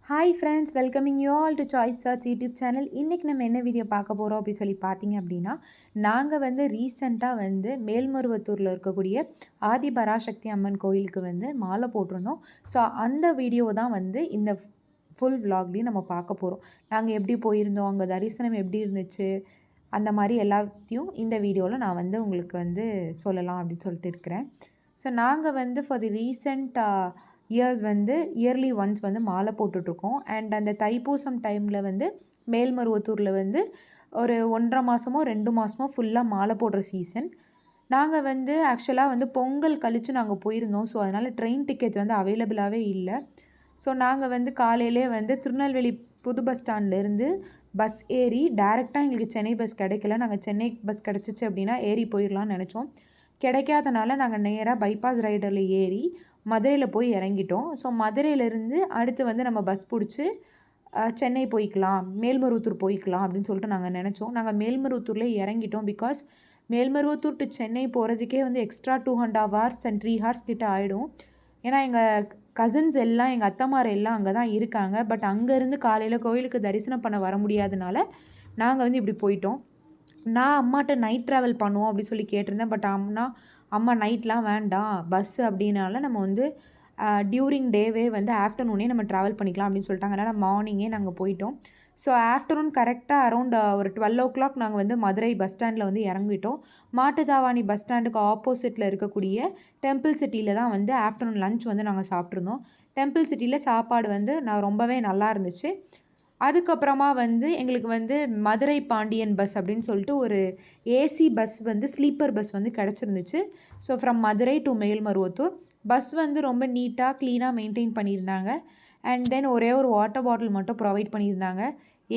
Hi friends, welcoming you all to choice church YouTube channel. இன்றைக்கி நம்ம என்ன video பார்க்க போகிறோம் அப்படின்னு சொல்லி பார்த்தீங்க அப்படின்னா, நாங்கள் வந்து ரீசெண்டாக வந்து மேல்மருவத்தூரில் இருக்கக்கூடிய ஆதி பராசக்தி அம்மன் கோயிலுக்கு வந்து மாலை போட்டிருந்தோம். ஸோ அந்த வீடியோ தான் வந்து இந்த ஃபுல் விலாக்லேயும் நம்ம பார்க்க போகிறோம். நாங்கள் எப்படி போயிருந்தோம், அங்கே தரிசனம் எப்படி இருந்துச்சு, அந்த மாதிரி எல்லாத்தையும் இந்த வீடியோவில் நான் வந்து உங்களுக்கு வந்து சொல்லலாம் அப்படின்னு சொல்லிட்டு இருக்கிறேன். ஸோ நாங்கள் வந்து ஃபார் தி ரீசெண்ட் இயர்ஸ் வந்து இயர்லி ஒன்ஸ் வந்து மாலை போட்டுட்ருக்கோம். அண்ட் அந்த தைப்பூசம் டைமில் வந்து மேல்மருவத்தூரில் வந்து ஒரு 1.5 மாதமோ 2 மாதமோ ஃபுல்லாக மாலை போடுற சீசன். நாங்கள் வந்து ஆக்சுவலாக வந்து பொங்கல் கழித்து நாங்கள் போயிருந்தோம். ஸோ அதனால் ட்ரெயின் டிக்கெட்ஸ் வந்து அவைலபிளாகவே இல்லை. ஸோ நாங்கள் வந்து காலையிலே வந்து திருநெல்வேலி புது பஸ் ஸ்டாண்ட்லேருந்து பஸ் ஏறி டேரெக்டாக எங்களுக்கு சென்னை பஸ் கிடைக்கல. நாங்கள் சென்னை பஸ் கிடச்சிச்சு அப்படின்னா ஏறி போயிடலான்னு நினச்சோம். கிடைக்காதனால நாங்கள் நேராக பைபாஸ் ரைடரில் ஏறி மதுரையில் போய் இறங்கிட்டோம். ஸோ மதுரையிலேருந்து அடுத்து வந்து நம்ம பஸ் பிடிச்சி சென்னை போய்க்கலாம், மேல்மருவத்தூர் போய்க்கலாம் அப்படின்னு சொல்லிட்டு நாங்கள் நினச்சோம். நாங்கள் மேல்மருவத்தூரில் இறங்கிட்டோம். பிகாஸ் மேல்மருவத்தூர் டு சென்னை போகிறதுக்கே வந்து எக்ஸ்ட்ரா 2.5 hours அண்ட் 3 hours கிட்ட ஆகிடும். ஏன்னா எங்கள் கசின்ஸ் எல்லாம், எங்கள் அத்தைமார் எல்லாம் அங்கே தான் இருக்காங்க. பட் அங்கேருந்து காலையில் கோயிலுக்கு தரிசனம் பண்ண வர முடியாதனால நாங்கள் வந்து இப்படி போயிட்டோம். நான் அம்மாட்ட நைட் ட்ராவல் பண்ணுவோம் அப்படின்னு சொல்லி கேட்டிருந்தேன். பட் அம்மா நைட்லாம் வேண்டாம், பஸ்ஸு அப்படின்னால நம்ம வந்து டியூரிங் டேவே வந்து ஆஃப்டர்நூனே நம்ம ட்ராவல் பண்ணிக்கலாம் அப்படின்னு சொல்லிட்டாங்க. அதனால் மார்னிங்கே நாங்கள் போயிட்டோம். ஸோ ஆஃப்டர்நூன் கரெக்டாக அரௌண்ட் ஒரு 12 o'clock நாங்கள் வந்து மதுரை பஸ் ஸ்டாண்டில் வந்து இறங்கிட்டோம். மாட்டுத்தாவாணி பஸ் ஸ்டாண்டுக்கு ஆப்போசிட்டில் இருக்கக்கூடிய டெம்பிள் சிட்டியில் தான் வந்து ஆஃப்டர்நூன் லன்ச் வந்து நாங்கள் சாப்பிட்ருந்தோம். டெம்பிள் சிட்டியில் சாப்பாடு வந்து ரொம்பவே நல்லா இருந்துச்சு. அதுக்கப்புறமா வந்து எங்களுக்கு வந்து மதுரை பாண்டியன் பஸ் அப்படின்னு சொல்லிட்டு ஒரு ஏசி பஸ் வந்து ஸ்லீப்பர் பஸ் வந்து கிடச்சிருந்துச்சு. So from Madurai to Melmaruvathur bus வந்து ரொம்ப நீட்டாக க்ளீனாக மெயின்டைன் பண்ணியிருந்தாங்க. அண்ட் தென் ஒரே ஒரு வாட்டர் பாட்டில் மட்டும் ப்ரொவைட் பண்ணியிருந்தாங்க.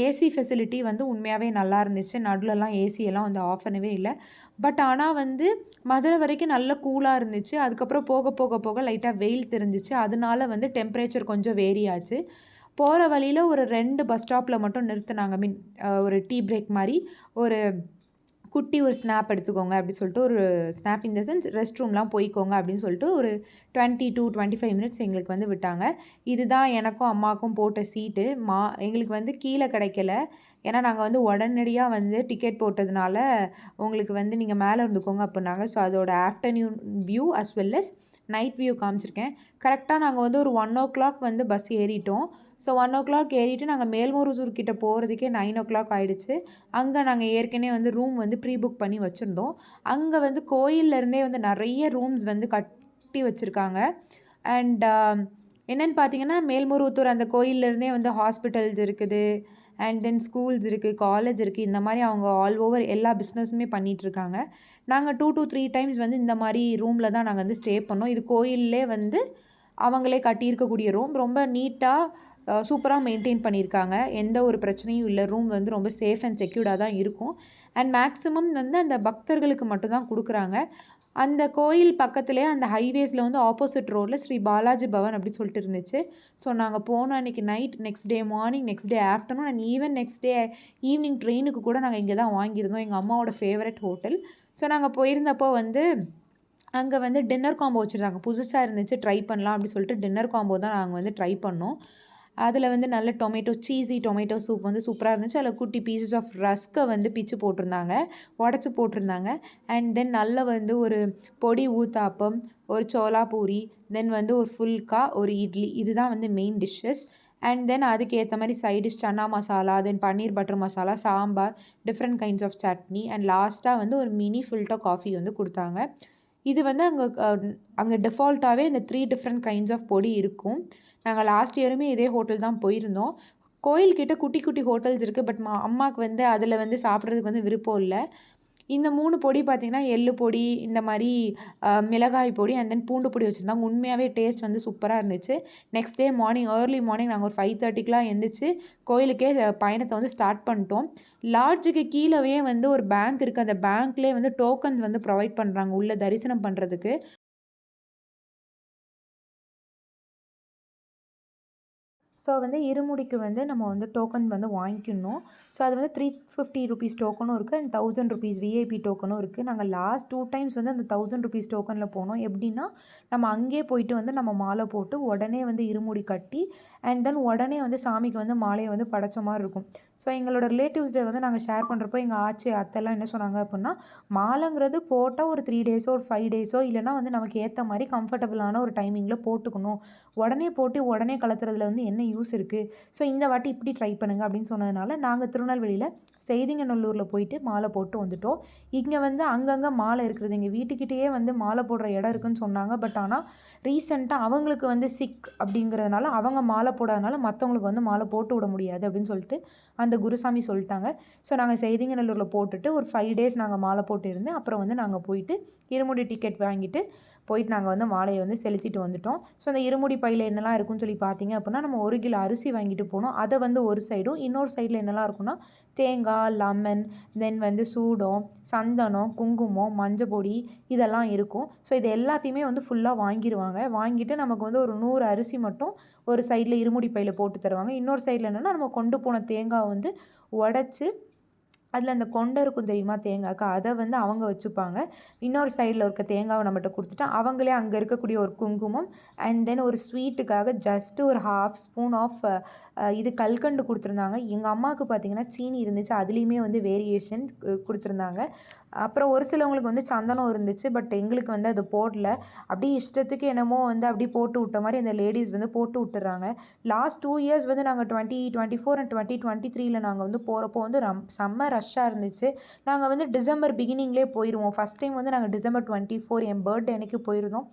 ஏசி ஃபெசிலிட்டி வந்து உண்மையாகவே நல்லா இருந்துச்சு. நடுலலாம் ஏசியெல்லாம் வந்து ஆஃப் பண்ணவே இல்லை. பட் ஆனால் வந்து மதுரை வரைக்கும் நல்ல கூலாக இருந்துச்சு. அதுக்கப்புறம் போக போக போக லைட்டாக வெயில் தெரிஞ்சிச்சு. அதனால வந்து டெம்பரேச்சர் கொஞ்சம் வேரி ஆச்சு. போகிற வழியில் ஒரு 2 பஸ் ஸ்டாப்பில் மட்டும் நிறுத்தினாங்க. ஒரு டீ பிரேக் மாதிரி ஒரு குட்டி ஒரு ஸ்னாப் எடுத்துக்கோங்க அப்படின்னு சொல்லிட்டு, ஒரு snap in the sense rest ரூம்லாம் போய்க்கோங்க அப்படின்னு சொல்லிட்டு ஒரு 20 to 25 minutes எங்களுக்கு வந்து விட்டாங்க. இதுதான் எனக்கும் அம்மாவுக்கும் போட்ட சீட்டு. எங்களுக்கு வந்து கீழே கிடைக்கல. ஏன்னா நாங்கள் வந்து உடனடியாக வந்து டிக்கெட் போட்டதுனால உங்களுக்கு வந்து நீங்கள் மேலே இருந்துக்கோங்க அப்படின்னாங்க. ஸோ அதோட afternoon view as well as night view காமிச்சிருக்கேன். கரெக்டாக நாங்கள் வந்து ஒரு 1 o'clock வந்து பஸ் ஏறிட்டோம். ஸோ 1 o'clock ஏறிட்டு நாங்கள் மேல்மருவத்தூர் கிட்ட போகிறதுக்கே 9 o'clock ஆகிடுச்சு. அங்கே நாங்கள் ஏற்கனவே வந்து ரூம் வந்து ப்ரீ புக் பண்ணி வச்சுருந்தோம். அங்கே வந்து கோயில்லேருந்தே வந்து நிறைய ரூம்ஸ் வந்து கட்டி வச்சுருக்காங்க. அண்ட் என்னென்னு பார்த்தீங்கன்னா, மேல்மருவத்தூர் அந்த கோயில்லேருந்தே வந்து ஹாஸ்பிட்டல்ஸ் இருக்குது. அண்ட் தென் ஸ்கூல்ஸ் இருக்குது, காலேஜ் இருக்குது. இந்த மாதிரி அவங்க ஆல் ஓவர் எல்லா பிஸ்னஸுமே பண்ணிகிட்ருக்காங்க. நாங்கள் 2 to 3 times வந்து இந்த மாதிரி ரூமில் தான் நாங்கள் வந்து ஸ்டே பண்ணோம். இது கோயில்லே வந்து அவங்களே கட்டியிருக்கக்கூடிய ரூம். ரொம்ப நீட்டாக சூப்பராக மெயின்டைன் பண்ணியிருக்காங்க. எந்த ஒரு பிரச்சனையும் இல்லை. ரூம் வந்து ரொம்ப சேஃப் அண்ட் செக்யூர்டாக தான் இருக்கும். அண்ட் மேக்ஸிமம் வந்து அந்த பக்தர்களுக்கு மட்டும்தான் கொடுக்குறாங்க. அந்த கோயில் பக்கத்துலேயே அந்த ஹைவேஸில் வந்து ஆப்போசிட் ரோடில் ஸ்ரீ பாலாஜி பவன் அப்படின்னு சொல்லிட்டு இருந்துச்சு. ஸோ நாங்கள் போன அன்றைக்கி night, next day morning, next day afternoon and even next day evening ட்ரெயினுக்கு கூட நாங்கள் இங்கே தான் வாங்கியிருந்தோம். எங்கள் அம்மாவோட ஃபேவரட் ஹோட்டல். ஸோ நாங்கள் போயிருந்தப்போ வந்து அங்கே வந்து டின்னர் காம்போ வச்சுருந்தாங்க. புதுசாக இருந்துச்சு, ட்ரை பண்ணலாம் அப்படின்னு சொல்லிட்டு டின்னர் காம்போ தான் நாங்கள் வந்து ட்ரை பண்ணோம். அதில் வந்து நல்ல சீஸி டொமேட்டோ சூப் வந்து சூப்பராக இருந்துச்சு. அதில் குட்டி பீசஸ் ஆஃப் ரஸ்க்கை வந்து பிச்சு போட்டிருந்தாங்க, உடச்சி போட்டிருந்தாங்க. அண்ட் தென் நல்ல வந்து ஒரு பொடி ஊத்தாப்பம், ஒரு சோலா பூரி, தென் வந்து ஒரு ஃபுல்கா, ஒரு இட்லி. இதுதான் வந்து மெயின் டிஷ்ஷஸ். அண்ட் தென் அதுக்கேற்ற மாதிரி side dish chana masala, then paneer butter masala, sambar, different kinds of chutney and லாஸ்ட்டாக வந்து ஒரு மினி ஃபில்டர் காஃபி வந்து கொடுத்தாங்க. இது வந்து அங்கே டிஃபால்ட்டாகவே இந்த 3 டிஃப்ரெண்ட் கைண்ட்ஸ் ஆஃப் பொடி இருக்கும். நாங்கள் லாஸ்ட் இயருமே இதே ஹோட்டல் தான் போயிருந்தோம். கோயில்கிட்ட குட்டி குட்டி ஹோட்டல்ஸ் இருக்குது. பட் அம்மாவுக்கு வந்து அதில் வந்து சாப்பிட்றதுக்கு வந்து விருப்பம் இல்லை. இந்த 3 பொடி பார்த்திங்கன்னா, எள்ளு பொடி, இந்த மாதிரி மிளகாய் பொடி அண்ட் தென் பூண்டு பொடி வச்சுருந்தாங்க. உண்மையாகவே டேஸ்ட் வந்து சூப்பராக இருந்துச்சு. Next day morning early morning நாங்கள் ஒரு 5:30க்குலாம் எழுந்திரிச்சு கோயிலுக்கே பயணத்தை வந்து ஸ்டார்ட் பண்ணிட்டோம். லாட்ஜுக்கு கீழவே வந்து ஒரு பேங்க் இருக்குது. அந்த பேங்க்லேயே வந்து டோக்கன்ஸ் வந்து ப்ரொவைட் பண்ணுறாங்க உள்ளே தரிசனம் பண்ணுறதுக்கு. ஸோ வந்து இருமுடிக்கு வந்து நம்ம வந்து டோக்கன் வந்து வாங்கிக்கணும். ஸோ அது வந்து 350 ருபீஸ் டோக்கனும் இருக்குது அண்ட் 1000 ருபீஸ் விஐபி டோக்கனும் இருக்குது. நாங்கள் லாஸ்ட் 2 டைம்ஸ் வந்து அந்த 1000 ருபீஸ் டோக்கனில் போனோம். எப்படின்னா நம்ம அங்கேயே போயிட்டு வந்து நம்ம மாலை போட்டு உடனே வந்து இருமுடி கட்டி அண்ட் தென் உடனே வந்து சாமிக்கு வந்து மாலையை வந்து படைச்ச மாதிரி இருக்கும். ஸோ எங்களோட ரிலேட்டிவ்ஸ் டே வந்து நாங்கள் ஷேர் பண்ணுறப்போ எங்கள் ஆச்சி அத்தைலாம் என்ன சொன்னாங்க அப்படின்னா, மாலைங்கிறது போட்டால் ஒரு 3 டேஸோ ஒரு 5 டேஸோ இல்லைனா வந்து நமக்கு ஏற்ற மாதிரி கம்ஃபர்டபுளான ஒரு டைமிங்கில் போட்டுக்கணும். உடனே போட்டு உடனே கலத்துறதுல வந்து என்ன யூஸ் இருக்குது? ஸோ இந்த வாட்டி இப்படி ட்ரை பண்ணுங்கள் அப்படின்னு சொன்னதுனால நாங்கள் திருநெல்வேலியில் செய்திங்கநல்லூரில் போயிட்டு மாலை போட்டு வந்துட்டோம். இங்கே வந்து அங்கங்கே மாலை இருக்கிறது எங்கள் வீட்டுக்கிட்டேயே வந்து மாலை போடுற இடம் இருக்குதுன்னு சொன்னாங்க. பட் ஆனால் ரீசெண்டாக அவங்களுக்கு வந்து சிக் அப்படிங்கிறதுனால அவங்க மாலை போடாதனால மற்றவங்களுக்கு வந்து மாலை போட்டு விட முடியாது அப்படின்னு சொல்லிட்டு அந்த குருசாமி சொல்லிட்டாங்க. ஸோ நாங்கள் செய்திங்கநல்லூரில் போட்டுட்டு ஒரு 5 டேஸ் நாங்கள் மாலை போட்டு இருந்து அப்புறம் வந்து நாங்கள் போயிட்டு இருமுடி டிக்கெட் வாங்கிட்டு போயிட்டு நாங்கள் வந்து மாலையை வந்து செலுத்திட்டு வந்துட்டோம். ஸோ அந்த இருமுடி பையில் என்னெல்லாம் இருக்குன்னு சொல்லி பார்த்தீங்க அப்படின்னா, நம்ம 1 கிலோ அரிசி வாங்கிட்டு போனோம். அதை வந்து ஒரு சைடும், இன்னொரு சைடில் என்னெல்லாம் இருக்குன்னா தேங்காய், லெமன், தென் வந்து சூடம், சந்தனம், குங்குமம், மஞ்சள் பொடி இதெல்லாம் இருக்கும். ஸோ இது எல்லாத்தையுமே வந்து ஃபுல்லாக வாங்கிடுவாங்க. வாங்கிட்டு நமக்கு வந்து ஒரு 100 அரிசி மட்டும் ஒரு சைடில் இருமுடி பையில் போட்டு தருவாங்க. இன்னொரு சைடில் என்னென்னா நம்ம கொண்டு போன தேங்காய் வந்து உடச்சி அதில் அந்த கொண்டை இருக்கும் தெரியுமா தேங்காய்க்கு, அதை வந்து அவங்க வச்சுப்பாங்க. இன்னொரு சைடில் இருக்க தேங்காவை நம்மகிட்ட கொடுத்துட்டா அவங்களே அங்கே இருக்கக்கூடிய ஒரு குங்குமம் அண்ட் தென் ஒரு ஸ்வீட்டுக்காக ஜஸ்ட்டு ஒரு 1/2 ஸ்பூன் ஆஃப் இது கல்கண்டு கொடுத்துருந்தாங்க. எங்கள் அம்மாவுக்கு பார்த்திங்கன்னா சீனி இருந்துச்சு, அதுலேயுமே வந்து வேரியேஷன் கொடுத்துருந்தாங்க. அப்புறம் ஒரு சிலவங்களுக்கு வந்து சந்தனம் இருந்துச்சு, பட் எங்களுக்கு வந்து அது போடல. அப்படியே இஷ்டத்துக்கு என்னமோ வந்து அப்படியே போட்டு விட்ட மாதிரி அந்த லேடிஸ் வந்து போட்டு விட்டுறாங்க. லாஸ்ட் 2 இயர்ஸ் வந்து நாங்கள் 2024 அண்ட் 2023ல் நாங்கள் வந்து போகிறப்போ வந்து செம்ம ரஷ்ஷாக இருந்துச்சு. நாங்கள் வந்து டிசம்பர் பிகினிங்லேயே போயிடுவோம். ஃபஸ்ட் டைம் வந்து நாங்கள் டிசம்பர் 24 என் பர்த்டே அன்றைக்கி போயிருந்தோம்.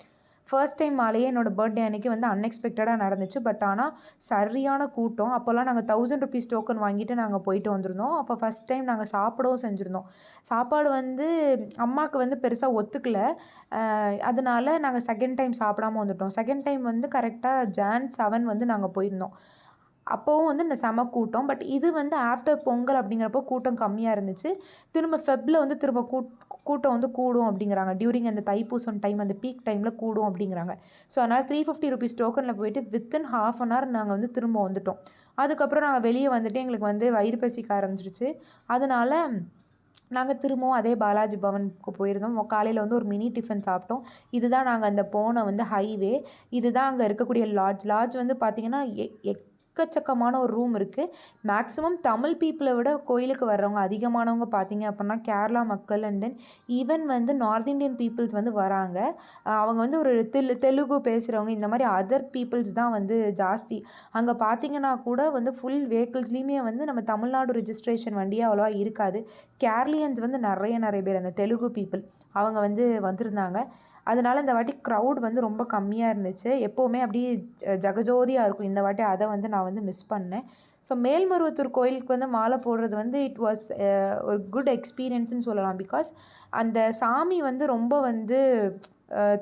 ஃபர்ஸ்ட் டைம் மாலையே என்னோடய பர்த்டே அன்றைக்கி வந்து அன்எக்ஸ்பெக்டடாக நடந்துச்சு. பட் ஆனால் சரியான கூட்டம். அப்போல்லாம் நாங்கள் 1000 ருபீஸ் டோக்கன் வாங்கிட்டு நாங்கள் போயிட்டு வந்திருந்தோம். அப்போ ஃபஸ்ட் டைம் நாங்கள் சாப்பிடவும் செஞ்சுருந்தோம். சாப்பாடு வந்து அம்மாவுக்கு வந்து பெருசாக ஒத்துக்கல. அதனால நாங்கள் செகண்ட் டைம் சாப்பிடாம வந்துட்டோம். செகண்ட் டைம் வந்து கரெக்டாக Jan 7 வந்து நாங்கள் போயிருந்தோம். அப்போவும் வந்து இந்த செம கூட்டம். பட் இது வந்து ஆஃப்டர் பொங்கல் அப்படிங்கிறப்போ கூட்டம் கம்மியாக இருந்துச்சு. திரும்ப ஃபெப்ல வந்து திரும்ப கூட்டம் வந்து கூடும் அப்படிங்கிறாங்க. டியூரிங் அந்த தைப்பூசம் டைம் அந்த பீக் டைமில் கூடும் அப்படிங்கிறாங்க. ஸோ அதனால் 350 ருபீஸ் டோக்கனில் போயிட்டு வித்தின் ½ அன் ஹவர் நாங்கள் வந்து திரும்ப வந்துட்டோம். அதுக்கப்புறம் நாங்கள் வெளியே வந்துட்டு எங்களுக்கு வந்து வயிறு பசிக்க ஆரம்பிச்சிருச்சு. அதனால நாங்கள் திரும்பவும் அதே பாலாஜி பவனுக்கு போயிருந்தோம். காலையில் வந்து ஒரு மினி டிஃபன் சாப்பிட்டோம். இதுதான் நாங்கள் அந்த போன வந்து ஹைவே. இதுதான் அங்கே இருக்கக்கூடிய லாட்ஜ் வந்து பார்த்திங்கன்னா எக்கச்சக்கமான ஒரு ரூம் இருக்குது. மேக்ஸிமம் தமிழ் பீப்புளை விட கோயிலுக்கு வர்றவங்க அதிகமானவங்க பார்த்திங்க அப்படின்னா கேரளா மக்கள் அண்ட் தென் ஈவன் வந்து நார்த் இந்தியன் பீப்புள்ஸ் வந்து வராங்க. அவங்க வந்து ஒரு தெலுங்கு பேசுகிறவங்க இந்த மாதிரி அதர் பீப்புள்ஸ் தான் வந்து ஜாஸ்தி. அங்கே பார்த்திங்கன்னா கூட வந்து ஃபுல் வெஹிக்கிள்ஸ்லேயுமே வந்து நம்ம தமிழ்நாடு ரிஜிஸ்ட்ரேஷன் வண்டியே அவ்வளோவா இருக்காது. கேரளியன்ஸ் வந்து நிறைய பேர் அந்த தெலுங்கு பீப்புள் அவங்க வந்து வந்திருந்தாங்க. அதனால் இந்த வாட்டி க்ரௌட் வந்து ரொம்ப கம்மியாக இருந்துச்சு. எப்போவுமே அப்படியே ஜகஜோதியாக இருக்கும். இந்த வாட்டி அதை வந்து நான் வந்து மிஸ் பண்ணேன். ஸோ மேல்மருவத்தூர் கோயிலுக்கு வந்து மாலை போடுறது வந்து இட் வாஸ் ஒரு குட் எக்ஸ்பீரியன்ஸ்னு சொல்லலாம். பிகாஸ் அந்த சாமி வந்து ரொம்ப வந்து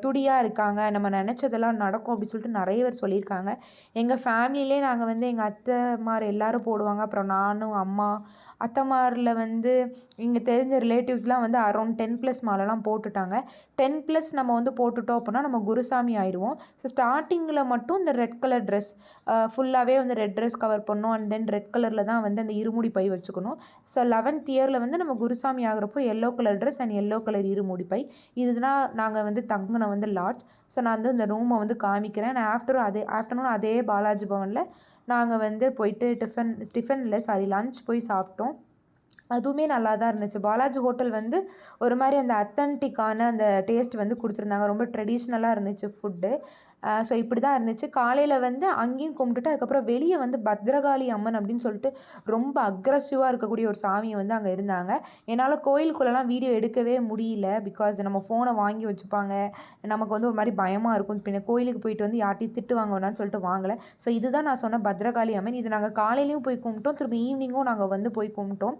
துடியாக இருக்காங்க, நம்ம நினச்சதெல்லாம் நடக்கும் அப்படின்னு சொல்லிட்டு நிறைய பேர் சொல்லியிருக்காங்க. எங்கள் ஃபேமிலியிலே நாங்கள் வந்து எங்கள் அத்தைமார் எல்லோரும் போடுவாங்க. அப்புறம் நானும் அம்மா அத்தைமாரில் வந்து இங்கே தெரிஞ்ச ரிலேட்டிவ்ஸ்லாம் வந்து அரௌண்ட் 10+ மாலைலாம் போட்டுட்டாங்க. 10+ நம்ம வந்து போட்டுட்டோம் அப்படின்னா நம்ம குருசாமி ஆயிடுவோம். ஸோ ஸ்டார்டிங்கில் மட்டும் இந்த ரெட் கலர் ட்ரெஸ் ஃபுல்லாகவே வந்து ரெட் ட்ரெஸ் கவர் பண்ணணும். அண்ட் தென் ரெட் கலரில் தான் வந்து அந்த இருமுடி பை வச்சுக்கணும். ஸோ 11th இயரில் வந்து நம்ம குருசாமி ஆகிறப்போ yellow colour dress and yellow colour இருமுடி பை. இதுதான் நாங்கள் வந்து தங்கின வந்து லாட்ஜ். ஸோ நான் வந்து இந்த ரூமை வந்து காமிக்கிறேன். நான் ஆஃப்டர்நூன் அதே பாலாஜி பவனில் நாங்கள் வந்து போயிட்டு லன்ச் போய் சாப்பிட்டோம். அதுவுமே நல்லா தான் இருந்துச்சு. பாலாஜி ஹோட்டல் வந்து ஒரு மாதிரி அந்த அத்தன்டிக்கான அந்த டேஸ்ட் வந்து கொடுத்துருந்தாங்க. ரொம்ப ட்ரெடிஷ்னலாக இருந்துச்சு ஃபுட்டு. ஸோ இப்படி தான் இருந்துச்சு. காலையில் வந்து அங்கேயும் கும்பிட்டுட்டு அதுக்கப்புறம் வெளியே வந்து பத்ரகாளி அம்மன் அப்படின்னு சொல்லிட்டு ரொம்ப அக்ரெசிவாக இருக்கக்கூடிய ஒரு சாமியை வந்து அங்கே இருந்தாங்க. என்னால் கோயிலுக்குள்ளெல்லாம் வீடியோ எடுக்கவே முடியல. பிகாஸ் நம்ம ஃபோனை வாங்கி வச்சுப்பாங்க, நமக்கு வந்து ஒரு மாதிரி பயமாக இருக்கும். பின்ன கோயிலுக்கு போயிட்டு வந்து யார்ட்டையும் திட்டு வாங்க வேணான்னு சொல்லிட்டு வாங்கலை. ஸோ இதுதான் நான் சொன்ன பத்ரகாளி அம்மன். இது நாங்கள் காலையிலையும் போய் கும்பிட்டோம், திரும்ப ஈவினிங்கும் நாங்கள் வந்து போய் கும்பிட்டோம்.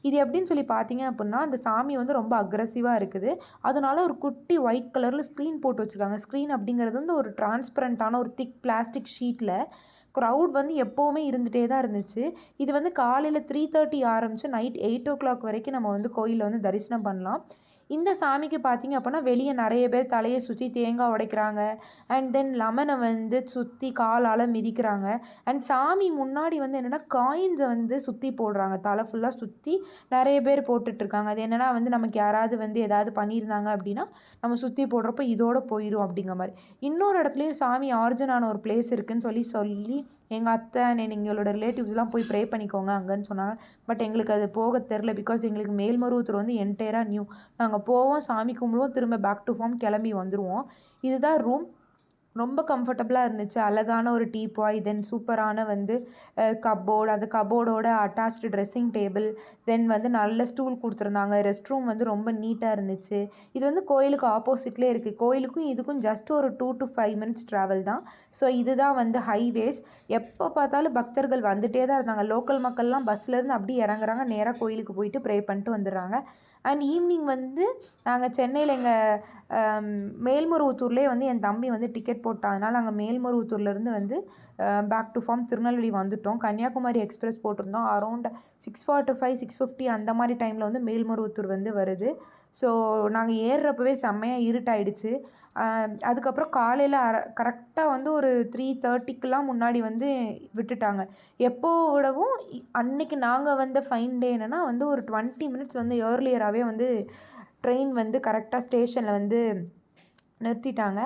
இது எப்படின்னு சொல்லி பார்த்தீங்க அப்படின்னா, அந்த சாமி வந்து ரொம்ப அக்ரெசிவாக இருக்குது. அதனால ஒரு குட்டி ஒயிட் கலரில் ஸ்க்ரீன் போட்டு வச்சுருக்காங்க. ஸ்க்ரீன் அப்படிங்கிறது வந்து ஒரு டிரான்ஸ்பரண்ட்டான ஒரு திக் பிளாஸ்டிக் ஷீட்டில் க்ரௌட் வந்து எப்போவுமே இருந்துகிட்டே தான் இருந்துச்சு. இது வந்து காலையில் 3:30 ஆரம்பித்து நைட் 8 o'clock வரைக்கும் நம்ம வந்து கோயிலில் வந்து தரிசனம் பண்ணலாம். இந்த சாமிக்கு பார்த்தீங்க அப்படின்னா வெளியே நிறைய பேர் தலையை சுற்றி தேங்காய் உடைக்கிறாங்க. அண்ட் தென் லெமனை வந்து சுற்றி காலால் மிதிக்கிறாங்க. அண்ட் சாமி முன்னாடி வந்து என்னென்னா காயின்ஸை வந்து சுற்றி போடுறாங்க. தலை ஃபுல்லாக சுற்றி நிறைய பேர் போட்டுட்ருக்காங்க. அது என்னென்னா வந்து நமக்கு யாராவது வந்து ஏதாவது பண்ணியிருந்தாங்க அப்படின்னா நம்ம சுற்றி போடுறப்போ இதோட போயிடும் அப்படிங்கிற மாதிரி. இன்னொரு இடத்துலையும் சாமி ஆரிஜினான ஒரு பிளேஸ் இருக்குதுன்னு சொல்லி எங்கள் அத்தை எங்களோட ரிலேட்டிவ்ஸ்லாம் போய் ப்ரே பண்ணிக்கோங்க அங்கேன்னு சொன்னாங்க. பட் எங்களுக்கு அது போக தெரில. பிகாஸ் எங்களுக்கு மேல்மருவத்தூர் வந்து என்டையராக நியூ. நாங்கள் போவோம், சாமி கும்பிடுவோம், திரும்ப பேக் டு ஃபார்ம் கிளம்பி வந்துடுவோம். இதுதான் ரூம். ரொம்ப கம்ஃபர்டபுளாக இருந்துச்சு. அழகான ஒரு டீபாய், தென் சூப்பரான வந்து கப்போர்டு, அந்த கப்போர்டோட அட்டாச்டு ட்ரெஸ்ஸிங் டேபிள், தென் வந்து நல்ல ஸ்டூல் கொடுத்துருந்தாங்க. ரெஸ்ட் ரூம் வந்து ரொம்ப நீட்டாக இருந்துச்சு. இது வந்து கோயிலுக்கு ஆப்போசிட்லேயே இருக்குது. கோயிலுக்கும் இதுக்கும் ஜஸ்ட் ஒரு 2 to 5 minutes ட்ராவல் தான். ஸோ இதுதான் வந்து ஹைவேஸ். எப்போ பார்த்தாலும் பக்தர்கள் வந்துகிட்டே தான் இருந்தாங்க. லோக்கல் மக்கள்லாம் பஸ்லேருந்து அப்படியே இறங்குறாங்க, நேராக கோயிலுக்கு போயிட்டு ப்ரே பண்ணிட்டு வந்துடுறாங்க. அண்ட் ஈவினிங் வந்து நாங்கள் சென்னையில் எங்கள் மேல்மருவத்தூர்லேயே வந்து என் தம்பி வந்து டிக்கெட் போட்டான். அதனால் நாங்கள் மேல்மருவத்தூர்லேருந்து வந்து பேக் டு ஃபார்ம் திருநெல்வேலி வந்துவிட்டோம். கன்னியாகுமரி எக்ஸ்பிரஸ் போட்டிருந்தோம். அரௌண்ட் 6:45 6:50 அந்த மாதிரி டைமில் வந்து மேல்மருவத்தூர் வந்து வருது. ஸோ நாங்கள் ஏறுறப்பவே செம்மையாக இருட்டாயிடுச்சு. அதுக்கப்புறம் காலையில் கரெக்டாக வந்து ஒரு 3:30க்கெலாம் முன்னாடி வந்து விட்டுட்டாங்க. எப்போ விடவும் அன்னைக்கு நாங்கள் வந்த ஃபைன் டே என்னென்னா வந்து ஒரு 20 minutes வந்து ஏர்லியராகவே வந்து ட்ரெயின் வந்து கரெக்டாக ஸ்டேஷனில் வந்து நிறுத்திட்டாங்க.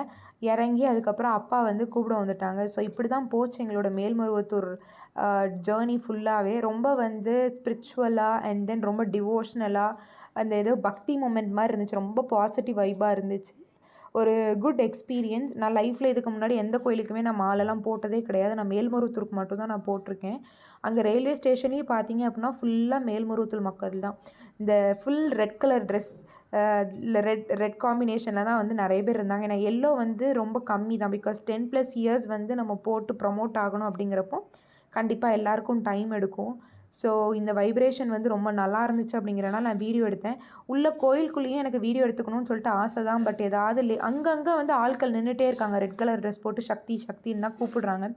இறங்கி அதுக்கப்புறம் அப்பா வந்து கூப்பிட வந்துட்டாங்க. ஸோ இப்படி தான் போச்சு எங்களோட மேல்மருவத்தூர் ஜேர்னி ஃபுல்லாகவே. ரொம்ப வந்து ஸ்பிரிச்சுவலாக அண்ட் தென் ரொம்ப டிவோஷ்னலாக அந்த ஏதோ பக்தி மூமெண்ட் மாதிரி இருந்துச்சு. ரொம்ப பாசிட்டிவ் வைபாக இருந்துச்சு. ஒரு குட் எக்ஸ்பீரியன்ஸ். நான் லைஃப்பில் இதுக்கு முன்னாடி எந்த கோயிலுக்குமே நான் மாலைலாம் போட்டதே கிடையாது. நான் மேல்மருவத்தூருக்கு மட்டும்தான் நான் போட்டிருக்கேன். அங்கே ரயில்வே ஸ்டேஷன்லேயும் பார்த்தீங்க அப்படின்னா ஃபுல்லாக மேல்மருவத்தூர் மக்கள் தான். இந்த ஃபுல் ரெட் கலர் ட்ரெஸ் இல்லை ரெட் காம்பினேஷனில் தான் வந்து நிறைய பேர் இருந்தாங்க. ஏன்னா எல்லோ வந்து ரொம்ப கம்மி தான். பிகாஸ் 10+ years வந்து நம்ம போட்டு ப்ரமோட் ஆகணும் அப்படிங்கிறப்போ கண்டிப்பாக எல்லாருக்கும் டைம் எடுக்கும். ஸோ இந்த வைப்ரேஷன் வந்து ரொம்ப நல்லா இருந்துச்சு அப்படிங்கிறனால நான் வீடியோ எடுத்தேன். உள்ள கோயிலுக்குள்ளேயும் எனக்கு வீடியோ எடுத்துக்கணும்னு சொல்லிட்டு ஆசை தான். பட் ஏதாவது அங்கங்கே வந்து ஆட்கள் நின்றுட்டே இருக்காங்க. ரெட் கலர் ட்ரெஸ் போட்டு சக்தி சக்தின்னு தான் கூப்பிடுறாங்க.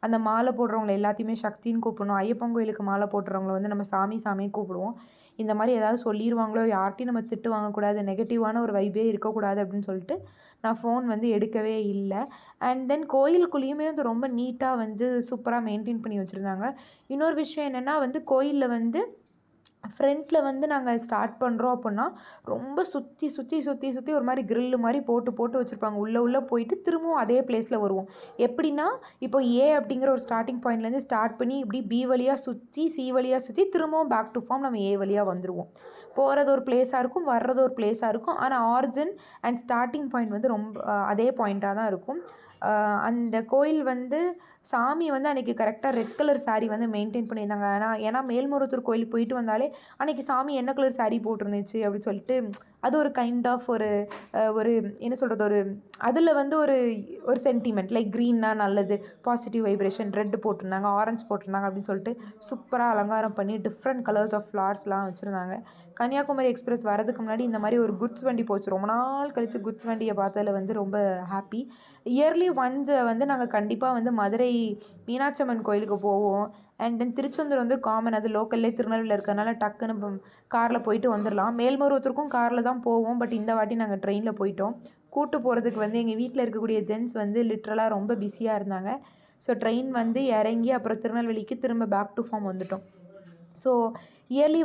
அந்த மாலை போடுறவங்களை எல்லாத்தையுமே சக்தின்னு கூப்பிடணும். ஐயப்பன் கோயிலுக்கு மாலை போடுறவங்கள வந்து நம்ம சாமின்னு கூப்பிடுவோம். இந்த மாதிரி ஏதாவது சொல்லிடுவாங்களோ, யார்ட்டையும் நம்ம திட்டு வாங்கக்கூடாது, நெகட்டிவான ஒரு வைபே இருக்கக்கூடாது அப்படின்னு சொல்லிட்டு நான் ஃபோன் வந்து எடுக்கவே இல்லை. அண்ட் தென் கோயிலுக்குள்ளேயுமே வந்து ரொம்ப நீட்டாக வந்து சூப்பராக மெயின்டைன் பண்ணி வச்சுருந்தாங்க. இன்னொரு விஷயம் என்னென்னா வந்து கோயிலில் வந்து ஃப்ரண்ட்டில் வந்து நாங்கள் ஸ்டார்ட் பண்ணுறோம் அப்படின்னா ரொம்ப சுற்றி ஒரு மாதிரி கிரில்லு மாதிரி போட்டு வச்சுருப்பாங்க. உள்ளே போயிட்டு திரும்பவும் அதே பிளேஸில் வருவோம். எப்படின்னா இப்போ ஏ அப்படிங்கிற ஒரு ஸ்டார்டிங் பாயிண்ட்லேருந்து ஸ்டார்ட் பண்ணி இப்படி பி வழியாக சுற்றி சி வழியாக சுற்றி திரும்பவும் பேக் டு ஃபார்ம் நம்ம ஏ வழியாக வந்துடுவோம். போகிறது ஒரு பிளேஸாக இருக்கும், வர்றது ஒரு பிளேஸாக இருக்கும். ஆனால் ஆரிஜின் அண்ட் ஸ்டார்டிங் பாயிண்ட் வந்து ரொம்ப அதே பாயிண்ட்டாக தான் இருக்கும். அந்த கோயில் வந்து சாமி வந்து அன்றைக்கி கரெக்டாக ரெட் கலர் சாரீ வந்து மெயின்டைன் பண்ணியிருந்தாங்க. ஏன்னா மேல்மருவத்தூர் கோயிலுக்கு போயிட்டு வந்தாலே அன்றைக்கி சாமி என்ன கலர் சாரீ போட்டிருந்துச்சு அப்படின்னு சொல்லிட்டு அது ஒரு கைண்ட் ஆஃப் ஒரு என்ன சொல்கிறது, ஒரு அதில் வந்து ஒரு சென்டிமெண்ட் லைக் க்ரீன்னா நல்லது, பாசிட்டிவ் வைப்ரேஷன், ரெட்டு போட்டிருந்தாங்க, ஆரஞ்சு போட்டிருந்தாங்க அப்படின்னு சொல்லிட்டு சூப்பராக அலங்காரம் பண்ணி டிஃப்ரெண்ட் கலர்ஸ் ஆஃப் ஃப்ளார்ஸ்லாம் வச்சுருந்தாங்க. கன்னியாகுமரி எக்ஸ்பிரஸ் வரதுக்கு முன்னாடி இந்த மாதிரி ஒரு குட்ஸ் வண்டி போச்சு. ரொம்ப நாள் கழித்து குட்ஸ் வண்டியை பார்த்ததில் வந்து ரொம்ப ஹாப்பி. இயர்லி ஒன்ஸ் வந்து நாங்கள் கண்டிப்பாக வந்து மதுரை மீனாட்சி அம்மன் கோயிலுக்கு போவோம். அண்ட் தென் திருச்செந்தூர் வந்து காமன், அது லோக்கல்லே திருநெல்வேலியில் இருக்கிறதுனால டக்குன்னு காரில் போயிட்டு வந்துடலாம். மேல்மருவத்தூருக்கும் காரில் தான் போவோம். பட் இந்த வாட்டி நாங்கள் ட்ரெயினில் போயிட்டோம். கூட்டு போகிறதுக்கு வந்து எங்கள் வீட்டில் இருக்கக்கூடிய ஜென்ட்ஸ் வந்து லிட்ரலாக ரொம்ப பிஸியாக இருந்தாங்க. ஸோ ட்ரெயின் வந்து இறங்கி அப்புறம் திருநெல்வேலிக்கு திரும்ப பேக் டு ஃபார்ம் வந்துட்டோம். ஸோ இயர்லி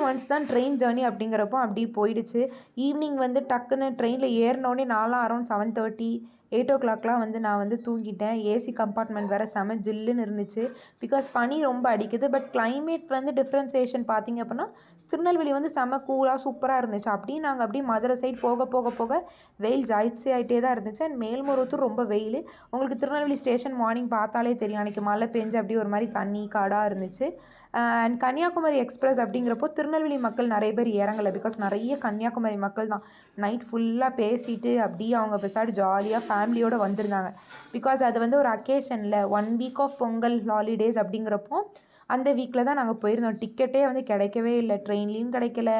ஒன்ஸ் தான் ட்ரெயின் ஜேர்னி அப்படிங்கிறப்போ அப்படி போயிடுச்சு. ஈவினிங் வந்து டக்குன்னு ட்ரெயினில் ஏறினோடனே நான்லாம் அரௌண்ட் 7:30 8 o'clockலாம் வந்து நான் வந்து தூங்கிட்டேன். ஏசி கம்பார்ட்மெண்ட் வேறு செம ஜில்லுன்னு இருந்துச்சு. பிகாஸ் பனி ரொம்ப அடிக்குது. பட் கிளைமேட் வந்து டிஃப்ரென்சேஷன் பார்த்திங்க அப்படின்னா திருநெல்வேலி வந்து செம கூலாக சூப்பராக இருந்துச்சு. அப்படியே நாங்கள் அப்படியே மதுரை சைட் போக வெயில் ஜாஸ்தி ஆகிட்டே தான் இருந்துச்சு. அண்ட் மேல்மருவத்தூர் ரொம்ப வெயில். உங்களுக்கு திருநெல்வேலி ஸ்டேஷன் மார்னிங் பார்த்தாலே தெரியும். அன்றைக்கி மழை பெஞ்சு அப்படியே ஒரு மாதிரி தண்ணி காடாக இருந்துச்சு. அண்ட் கன்னியாகுமரி எக்ஸ்பிரஸ் அப்படிங்கிறப்போ திருநெல்வேலி மக்கள் நிறைய பேர் இறங்கலை. பிகாஸ் நிறைய கன்னியாகுமரி மக்கள் தான் நைட் ஃபுல்லாக பேசிட்டு அப்படியே அவங்க பெசாடு ஜாலியாக ஃபேமிலியோடு வந்திருந்தாங்க. பிகாஸ் அது வந்து ஒரு அக்கேஷனில் 1 week ஆஃப் பொங்கல் ஹாலிடேஸ் அப்படிங்கிறப்போ அந்த வீக்கில் தான் நாங்கள் போயிருந்தோம். டிக்கெட்டே வந்து கிடைக்கவே இல்லை, ட்ரெயின்லேயும் கிடைக்கல.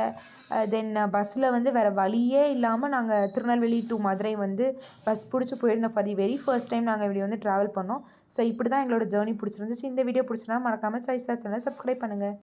தென் பஸ்ஸில் வந்து வேறு வழியே இல்லாமல் நாங்கள் திருநெல்வேலி டு மதுரை வந்து பஸ் பிடிச்சி போயிருந்தோம். For the very first time நாங்கள் இப்படி வந்து ட்ராவல் பண்ணோம். ஸோ இப்படி தான் எங்களோட ஜேர்னி பிடிச்சிருந்துச்சு. இந்த வீடியோ பிடிச்சினா மறக்காமல் சாய்ஸ் சேனலை சப்ஸ்கிரைப் பண்ணுங்கள்.